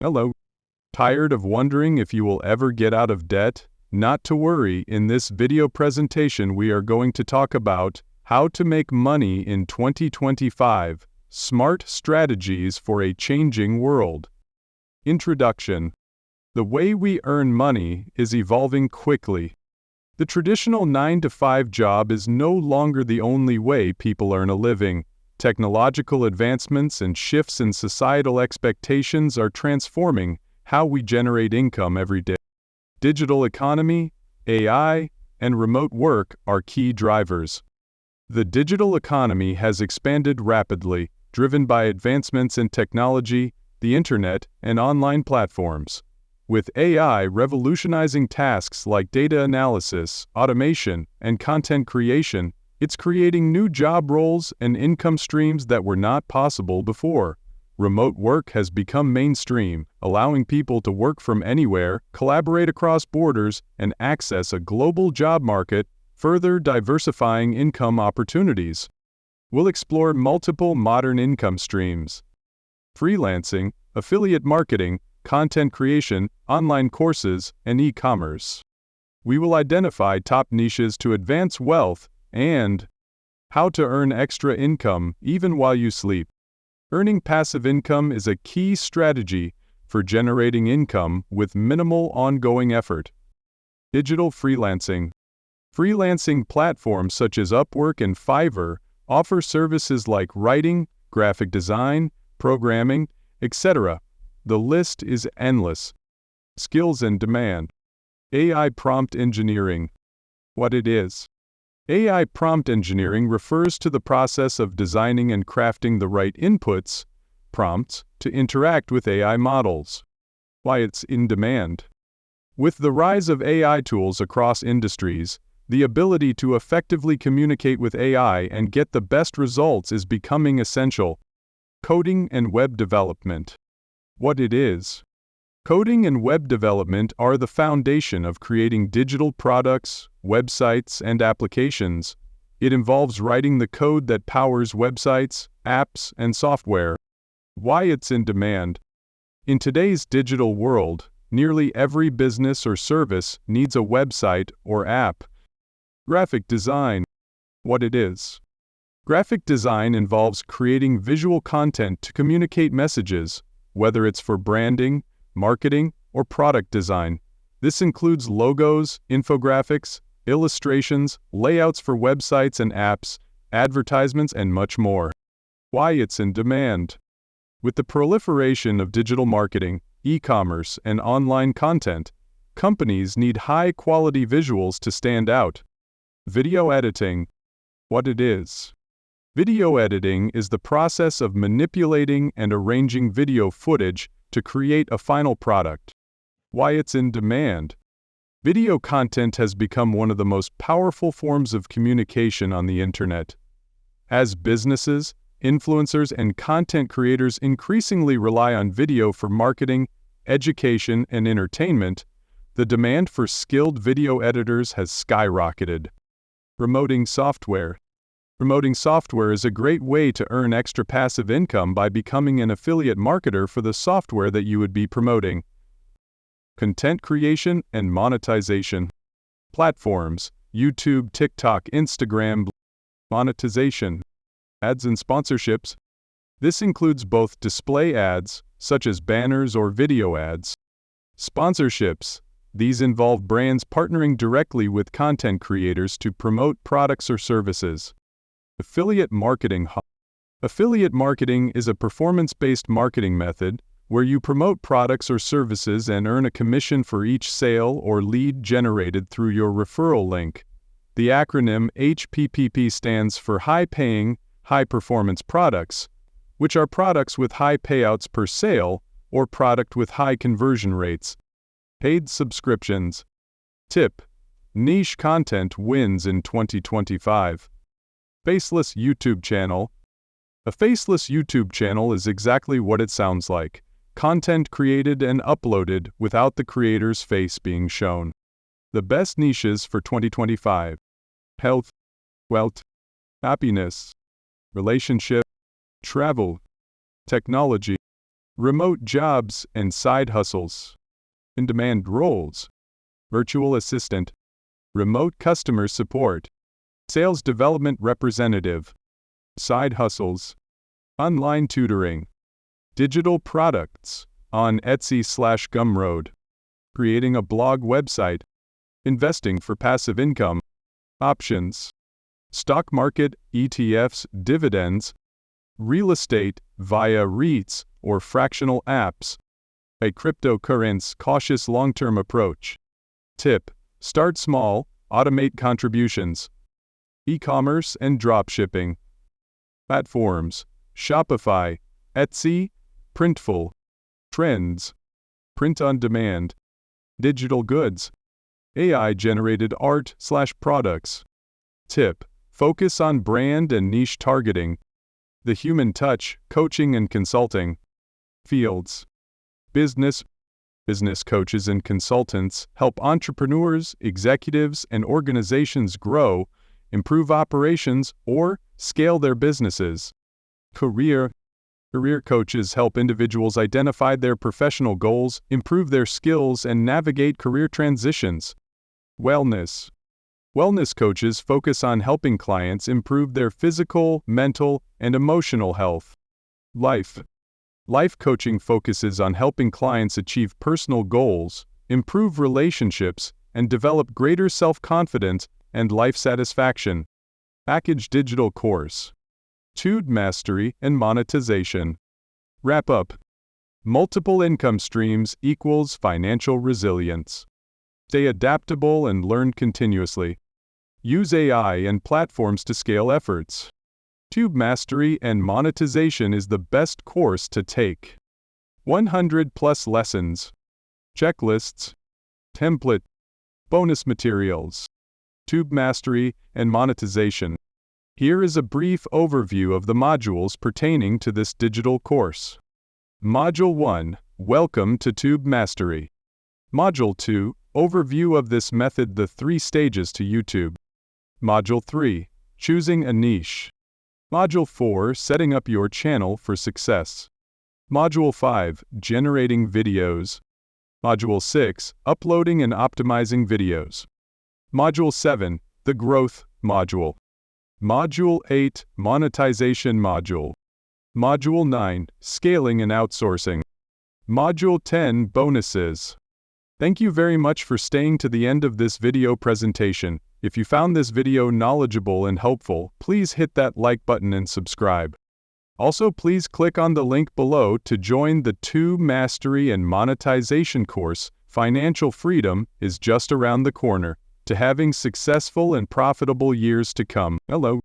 Hello. Tired of wondering if you will ever get out of debt? Not to worry, in this video presentation we are going to talk about how to make money in 2025, smart strategies for a changing world. Introduction. The way we earn money is evolving quickly. The traditional 9-to-5 job is no longer the only way people earn a living. Technological advancements and shifts in societal expectations are transforming how we generate income every day. Digital economy, AI, and remote work are key drivers. The digital economy has expanded rapidly, driven by advancements in technology, the internet, and online platforms. With AI revolutionizing tasks like data analysis, automation, and content creation, it's creating new job roles and income streams that were not possible before. Remote work has become mainstream, allowing people to work from anywhere, collaborate across borders, and access a global job market, further diversifying income opportunities. We'll explore multiple modern income streams: freelancing, affiliate marketing, content creation, online courses, and e-commerce. We will identify top niches to advance wealth and how to earn extra income even while you sleep. Earning passive income is a key strategy for generating income with minimal ongoing effort. Digital freelancing. Freelancing platforms such as Upwork and Fiverr offer services like writing, graphic design, programming, etc. The list is endless. Skills and demand. AI prompt engineering. What it is. AI prompt engineering refers to the process of designing and crafting the right inputs, prompts, to interact with AI models. Why it's in demand. With the rise of AI tools across industries, the ability to effectively communicate with AI and get the best results is becoming essential. Coding and web development. What it is. Coding and web development are the foundation of creating digital products, websites, and applications. It involves writing the code that powers websites, apps, and software. Why it's in demand. In today's digital world, nearly every business or service needs a website or app. Graphic design. What it is. Graphic design involves creating visual content to communicate messages, whether it's for branding, marketing, or product design. This includes logos, infographics, illustrations, layouts for websites and apps, advertisements, and much more. Why it's in demand. With the proliferation of digital marketing, e-commerce, and online content, companies need high-quality visuals to stand out. Video editing. What it is. Video editing is the process of manipulating and arranging video footage to create a final product. Why it's in demand. Video content has become one of the most powerful forms of communication on the internet. As businesses, influencers, and content creators increasingly rely on video for marketing, education, and entertainment, the demand for skilled video editors has skyrocketed. Promoting software. Promoting software is a great way to earn extra passive income by becoming an affiliate marketer for the software that you would be promoting. Content creation and monetization. Platforms: YouTube, TikTok, Instagram. Monetization. Ads and sponsorships. This includes both display ads, such as banners or video ads. Sponsorships. These involve brands partnering directly with content creators to promote products or services. Affiliate marketing. Affiliate marketing is a performance-based marketing method where you promote products or services and earn a commission for each sale or lead generated through your referral link. The acronym HPPP stands for High-Paying, High-Performance Products, which are products with high payouts per sale or product with high conversion rates. Paid subscriptions. Tip: niche content wins in 2025. Faceless YouTube channel. A faceless YouTube channel is exactly what it sounds like. Content created and uploaded without the creator's face being shown. The best niches for 2025. Health, wealth, happiness, relationship, travel, technology, remote jobs and side hustles, in-demand roles, virtual assistant, remote customer support, sales development representative, side hustles, online tutoring, digital products on Etsy/Gumroad, creating a blog website, investing for passive income, options, stock market, ETFs, dividends, real estate via REITs or fractional apps, a cryptocurrency cautious long-term approach. Tip: start small, automate contributions. E-commerce and dropshipping. Platforms: Shopify, Etsy, Printful, Trends, print on demand, digital goods, AI-generated art/products. Tip: focus on brand and niche targeting. The human touch, coaching and consulting. Fields: business coaches and consultants help entrepreneurs, executives, and organizations grow, improve operations, or scale their businesses. Career coaches help individuals identify their professional goals, improve their skills, and navigate career transitions. Wellness coaches focus on helping clients improve their physical, mental, and emotional health. Life coaching focuses on helping clients achieve personal goals, improve relationships, and develop greater self-confidence and life satisfaction. Package digital course. Tube mastery and monetization. Wrap up. Multiple income streams equals financial resilience. Stay adaptable and learn continuously. Use AI and platforms to scale efforts. Tube mastery and monetization is the best course to take. 100+ lessons, checklists, template, bonus materials. Tube mastery and monetization. Here is a brief overview of the modules pertaining to this digital course. Module 1, Welcome to Tube Mastery. Module 2, Overview of this method, the 3 stages to YouTube. Module 3, Choosing a niche. Module 4, Setting up your channel for success. Module 5, Generating videos. Module 6, Uploading and optimizing videos. Module 7, The Growth module. Module 8, Monetization module. Module 9, Scaling and outsourcing. Module 10, Bonuses. Thank you very much for staying to the end of this video presentation. If you found this video knowledgeable and helpful, please hit that like button and subscribe. Also, please click on the link below to join the Tube Mastery and Monetization course. Financial freedom is just around the corner to having successful and profitable years to come. Hello.